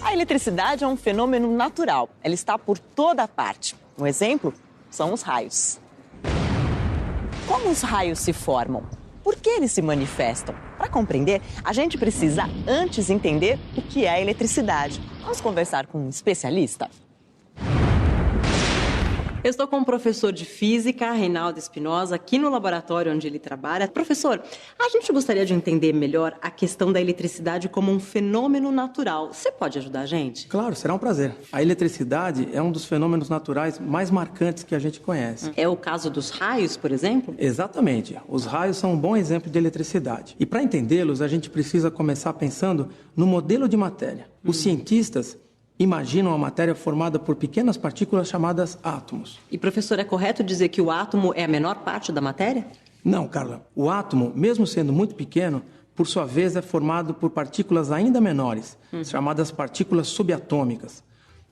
A eletricidade é um fenômeno natural. Ela está por toda parte. Um exemplo são os raios. Como os raios se formam? Por que eles se manifestam? Para compreender, a gente precisa antes entender o que é a eletricidade. Vamos conversar com um especialista? Eu estou com o professor de física, Reinaldo Espinosa, aqui no laboratório onde ele trabalha. Professor, a gente gostaria de entender melhor a questão da eletricidade como um fenômeno natural. Você pode ajudar a gente? Claro, será um prazer. A eletricidade é um dos fenômenos naturais mais marcantes que a gente conhece. É o caso dos raios, por exemplo? Exatamente. Os raios são um bom exemplo de eletricidade. E para entendê-los, a gente precisa começar pensando no modelo de matéria. Os cientistas imaginam a matéria formada por pequenas partículas chamadas átomos. E, professor, é correto dizer que o átomo é a menor parte da matéria? Não, Carla. O átomo, mesmo sendo muito pequeno, por sua vez é formado por partículas ainda menores, chamadas partículas subatômicas.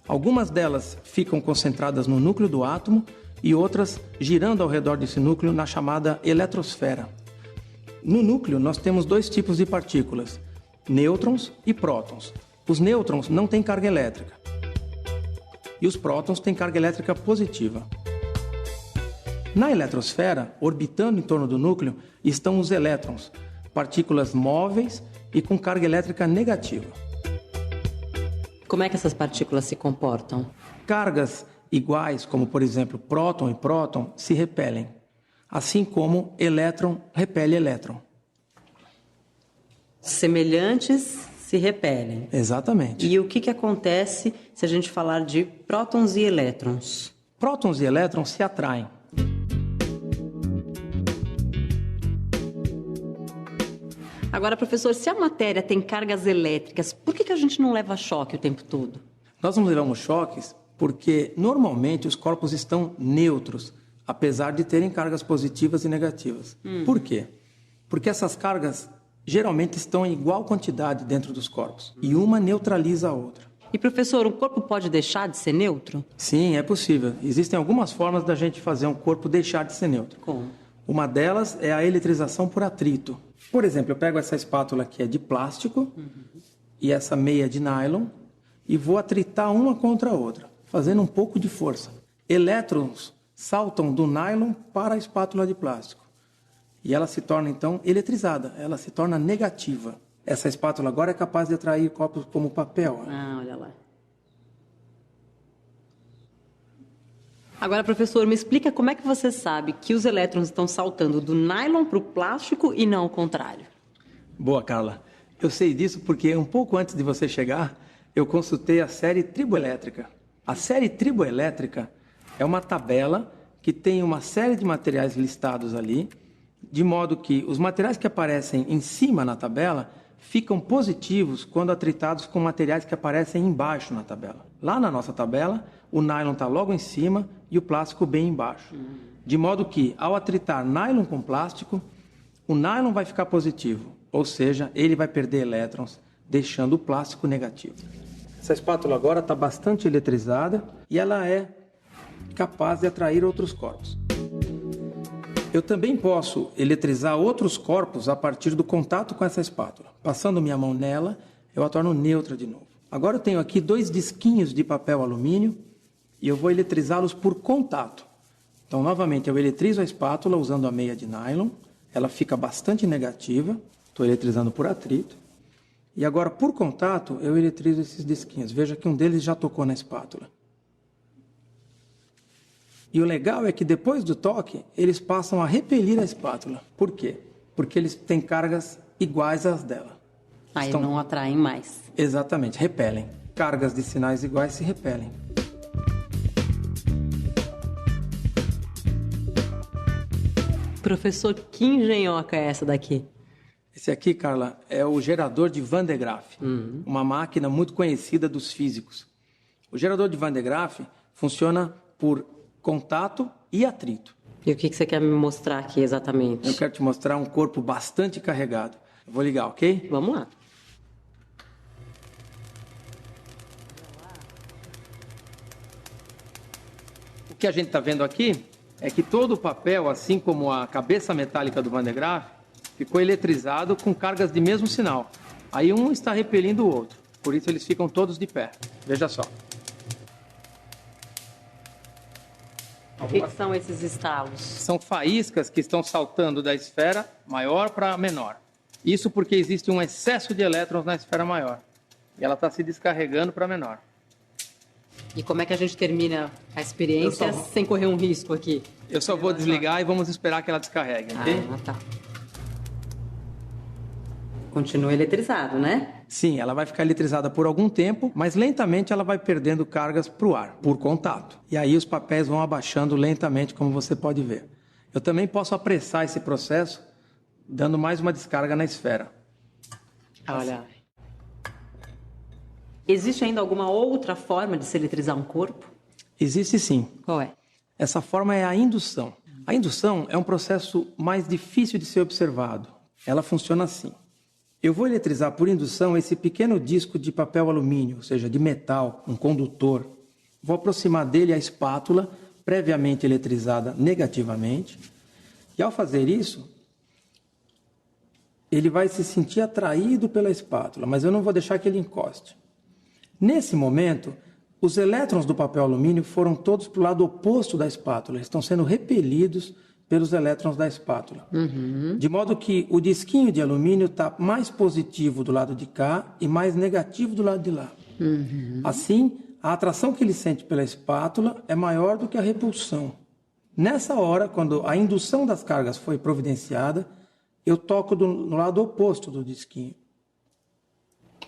Algumas delas ficam concentradas no núcleo do átomo e outras girando ao redor desse núcleo na chamada eletrosfera. No núcleo, nós temos dois tipos de partículas, nêutrons e prótons. Os nêutrons não têm carga elétrica e os prótons têm carga elétrica positiva. Na eletrosfera, orbitando em torno do núcleo, estão os elétrons, partículas móveis e com carga elétrica negativa. Como é que essas partículas se comportam? Cargas iguais, como por exemplo próton e próton, se repelem, assim como elétron repele elétron. Semelhantes se repelem. Exatamente. E o que acontece se a gente falar de prótons e elétrons? Prótons e elétrons se atraem. Agora, professor, se a matéria tem cargas elétricas, por que a gente não leva choque o tempo todo? Nós não levamos choques porque, normalmente, os corpos estão neutros, apesar de terem cargas positivas e negativas. Por quê? Porque essas cargas geralmente estão em igual quantidade dentro dos corpos, e uma neutraliza a outra. E, professor, um corpo pode deixar de ser neutro? Sim, é possível. Existem algumas formas da gente fazer um corpo deixar de ser neutro. Como? Uma delas é a eletrização por atrito. Por exemplo, eu pego essa espátula que é de plástico e essa meia de nylon e vou atritar uma contra a outra, fazendo um pouco de força. Elétrons saltam do nylon para a espátula de plástico. E ela se torna, então, eletrizada. Ela se torna negativa. Essa espátula agora é capaz de atrair copos como papel. Ah, olha lá. Agora, professor, me explica como é que você sabe que os elétrons estão saltando do nylon para o plástico e não o contrário. Boa, Carla. Eu sei disso porque, um pouco antes de você chegar, eu consultei a série triboelétrica. A série triboelétrica é uma tabela que tem uma série de materiais listados ali, de modo que os materiais que aparecem em cima na tabela ficam positivos quando atritados com materiais que aparecem embaixo na tabela. Lá na nossa tabela, o nylon está logo em cima e o plástico bem embaixo. De modo que, ao atritar nylon com plástico, o nylon vai ficar positivo, ou seja, ele vai perder elétrons, deixando o plástico negativo. Essa espátula agora está bastante eletrizada e ela é capaz de atrair outros corpos. Eu também posso eletrizar outros corpos a partir do contato com essa espátula. Passando minha mão nela, eu a torno neutra de novo. Agora eu tenho aqui 2 disquinhos de papel alumínio e eu vou eletrizá-los por contato. Então, novamente, eu eletrizo a espátula usando a meia de nylon. Ela fica bastante negativa. Estou eletrizando por atrito. E agora, por contato, eu eletrizo esses disquinhos. Veja que um deles já tocou na espátula. E o legal é que depois do toque, eles passam a repelir a espátula. Por quê? Porque eles têm cargas iguais às dela. Aí não atraem mais. Exatamente, repelem. Cargas de sinais iguais se repelem. Professor, que engenhoca é essa daqui? Esse aqui, Carla, é o gerador de Van de Graaff, uma máquina muito conhecida dos físicos. O gerador de Van de Graaff funciona por contato e atrito. E o que você quer me mostrar aqui exatamente? Eu quero te mostrar um corpo bastante carregado. Eu vou ligar, ok? Vamos lá. O que a gente está vendo aqui é que todo o papel, assim como a cabeça metálica do Van de Graaff, ficou eletrizado com cargas de mesmo sinal. Aí um está repelindo o outro. Por isso eles ficam todos de pé. Veja só. O que são esses estalos? São faíscas que estão saltando da esfera maior para menor. Isso porque existe um excesso de elétrons na esfera maior. E ela está se descarregando para menor. E como é que a gente termina a experiência sem correr um risco aqui? Eu só vou desligar e vamos esperar que ela descarregue, ok? Ah, tá. Continua eletrizado, né? Sim, ela vai ficar eletrizada por algum tempo, mas lentamente ela vai perdendo cargas para o ar, por contato. E aí os papéis vão abaixando lentamente, como você pode ver. Eu também posso apressar esse processo, dando mais uma descarga na esfera. Olha. Existe ainda alguma outra forma de se eletrizar um corpo? Existe sim. Qual é? Essa forma é a indução. A indução é um processo mais difícil de ser observado. Ela funciona assim. Eu vou eletrizar por indução esse pequeno disco de papel alumínio, ou seja, de metal, um condutor. Vou aproximar dele a espátula, previamente eletrizada negativamente. E ao fazer isso, ele vai se sentir atraído pela espátula, mas eu não vou deixar que ele encoste. Nesse momento, os elétrons do papel alumínio foram todos para o lado oposto da espátula. Eles estão sendo repelidos pelos elétrons da espátula. De modo que o disquinho de alumínio está mais positivo do lado de cá e mais negativo do lado de lá. Assim, a atração que ele sente pela espátula é maior do que a repulsão. Nessa hora, quando a indução das cargas foi providenciada, eu toco no lado oposto do disquinho.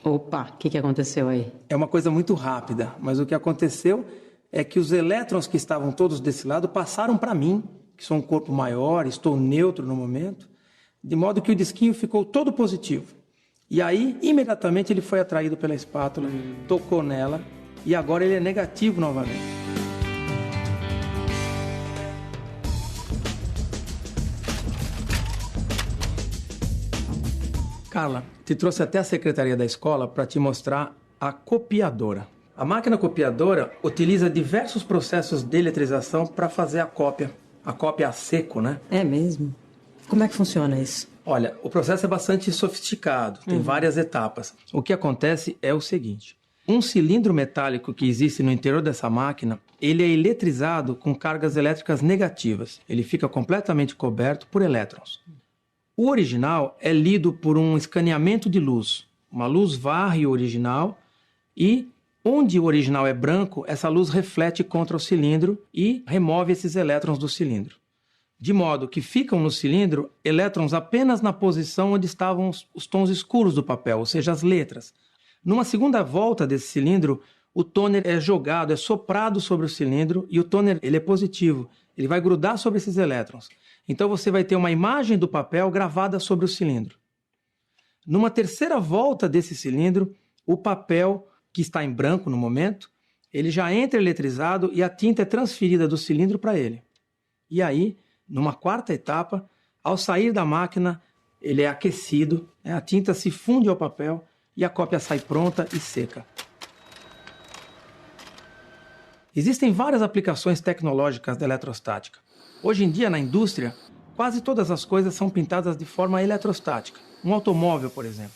Opa, o que aconteceu aí? É uma coisa muito rápida, mas o que aconteceu é que os elétrons que estavam todos desse lado passaram para mim, que sou um corpo maior, estou neutro no momento, de modo que o disquinho ficou todo positivo. E aí, imediatamente, ele foi atraído pela espátula, tocou nela, e agora ele é negativo novamente. Carla, te trouxe até a secretaria da escola para te mostrar a copiadora. A máquina copiadora utiliza diversos processos de eletrização para fazer a cópia a seco, né? É mesmo? Como é que funciona isso? Olha, o processo é bastante sofisticado, tem várias etapas. O que acontece é o seguinte: um cilindro metálico que existe no interior dessa máquina, ele é eletrizado com cargas elétricas negativas. Ele fica completamente coberto por elétrons. O original é lido por um escaneamento de luz. Uma luz varre o original e, onde o original é branco, essa luz reflete contra o cilindro e remove esses elétrons do cilindro. De modo que ficam no cilindro elétrons apenas na posição onde estavam os tons escuros do papel, ou seja, as letras. Numa segunda volta desse cilindro, o tôner é jogado, é soprado sobre o cilindro e o tôner ele é positivo. Ele vai grudar sobre esses elétrons. Então você vai ter uma imagem do papel gravada sobre o cilindro. Numa terceira volta desse cilindro, o papel, que está em branco no momento, ele já entra eletrizado e a tinta é transferida do cilindro para ele. E aí, numa quarta etapa, ao sair da máquina, ele é aquecido, a tinta se funde ao papel e a cópia sai pronta e seca. Existem várias aplicações tecnológicas da eletrostática. Hoje em dia, na indústria, quase todas as coisas são pintadas de forma eletrostática. Um automóvel, por exemplo.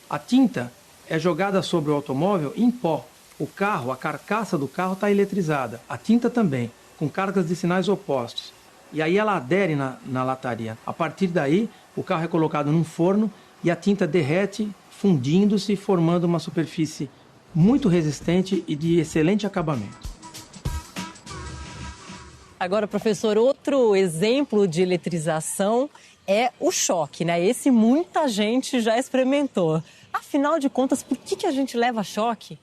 A tinta é jogada sobre o automóvel em pó. O carro, a carcaça do carro está eletrizada. A tinta também, com cargas de sinais opostos. E aí ela adere na lataria. A partir daí, o carro é colocado num forno e a tinta derrete, fundindo-se, formando uma superfície muito resistente e de excelente acabamento. Agora, professor, outro exemplo de eletrização é o choque, né? Esse muita gente já experimentou. Afinal de contas, por que a gente leva choque?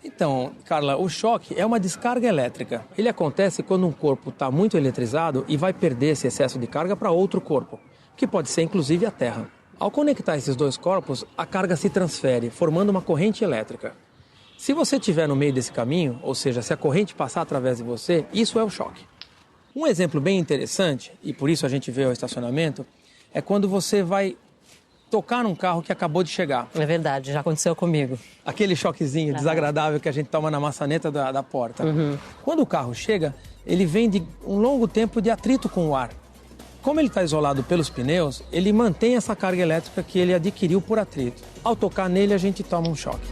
Então, Carla, o choque é uma descarga elétrica. Ele acontece quando um corpo está muito eletrizado e vai perder esse excesso de carga para outro corpo, que pode ser inclusive a Terra. Ao conectar esses dois corpos, a carga se transfere, formando uma corrente elétrica. Se você estiver no meio desse caminho, ou seja, se a corrente passar através de você, isso é o choque. Um exemplo bem interessante, e por isso a gente vê o estacionamento, é quando você vai tocar num carro que acabou de chegar. É verdade, já aconteceu comigo. Aquele choquezinho desagradável que a gente toma na maçaneta da porta. Quando o carro chega, ele vem de um longo tempo de atrito com o ar. Como ele está isolado pelos pneus, ele mantém essa carga elétrica que ele adquiriu por atrito. Ao tocar nele, a gente toma um choque.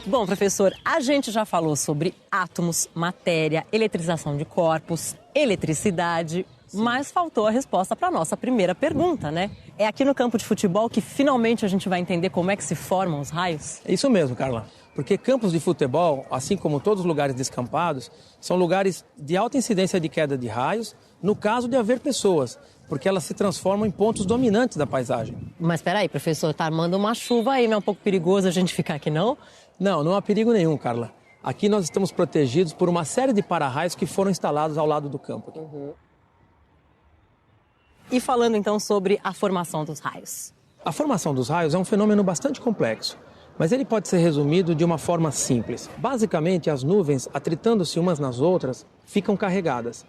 Bom, professor, a gente já falou sobre átomos, matéria, eletrização de corpos, eletricidade, mas faltou a resposta para a nossa primeira pergunta, né? É aqui no campo de futebol que finalmente a gente vai entender como é que se formam os raios? É isso mesmo, Carla. Porque campos de futebol, assim como todos os lugares descampados, são lugares de alta incidência de queda de raios, no caso de haver pessoas, porque elas se transformam em pontos dominantes da paisagem. Mas peraí, professor, tá armando uma chuva aí, não é um pouco perigoso a gente ficar aqui, não? Não há perigo nenhum, Carla. Aqui nós estamos protegidos por uma série de para-raios que foram instalados ao lado do campo. E falando então sobre a formação dos raios. A formação dos raios é um fenômeno bastante complexo, mas ele pode ser resumido de uma forma simples. Basicamente, as nuvens, atritando-se umas nas outras, ficam carregadas.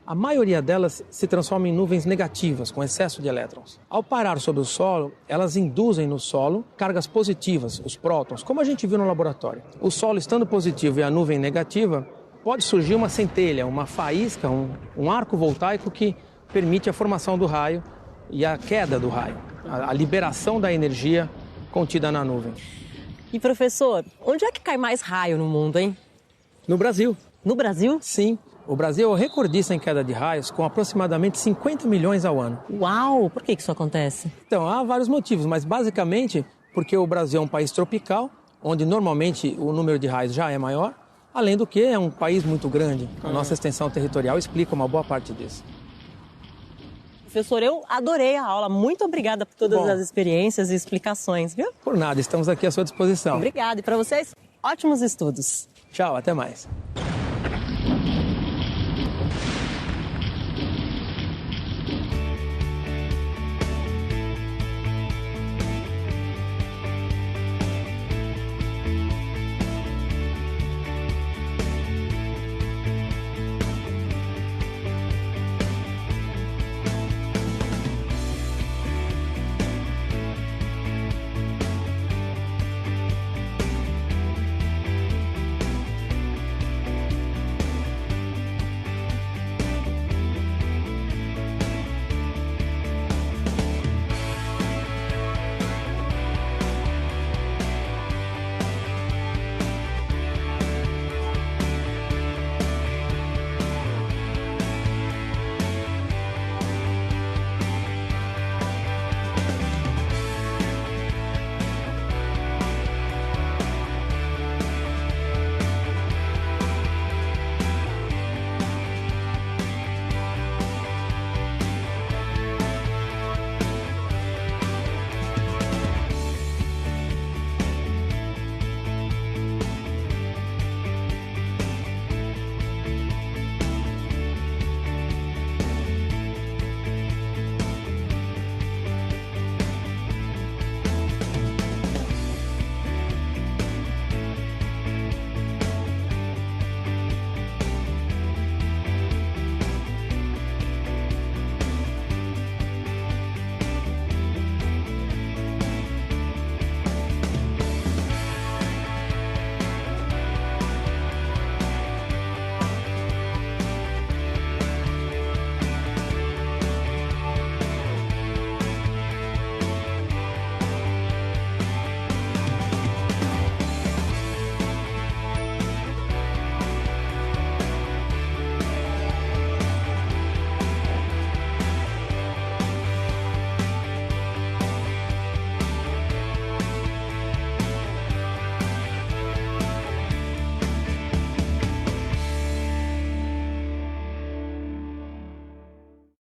A maioria delas se transforma em nuvens negativas, com excesso de elétrons. Ao parar sobre o solo, elas induzem no solo cargas positivas, os prótons, como a gente viu no laboratório. O solo estando positivo e a nuvem negativa, pode surgir uma centelha, uma faísca, um arco voltaico que permite a formação do raio e a queda do raio, a liberação da energia contida na nuvem. E professor, onde é que cai mais raio no mundo, hein? No Brasil. No Brasil? Sim. O Brasil é o recordista em queda de raios, com aproximadamente 50 milhões ao ano. Uau! Por que isso acontece? Então, há vários motivos, mas basicamente porque o Brasil é um país tropical, onde normalmente o número de raios já é maior, além do que é um país muito grande. A nossa extensão territorial explica uma boa parte disso. Professor, eu adorei a aula. Muito obrigada por todas as experiências e explicações, viu? Por nada, estamos aqui à sua disposição. Obrigada. E para vocês, ótimos estudos. Tchau, até mais.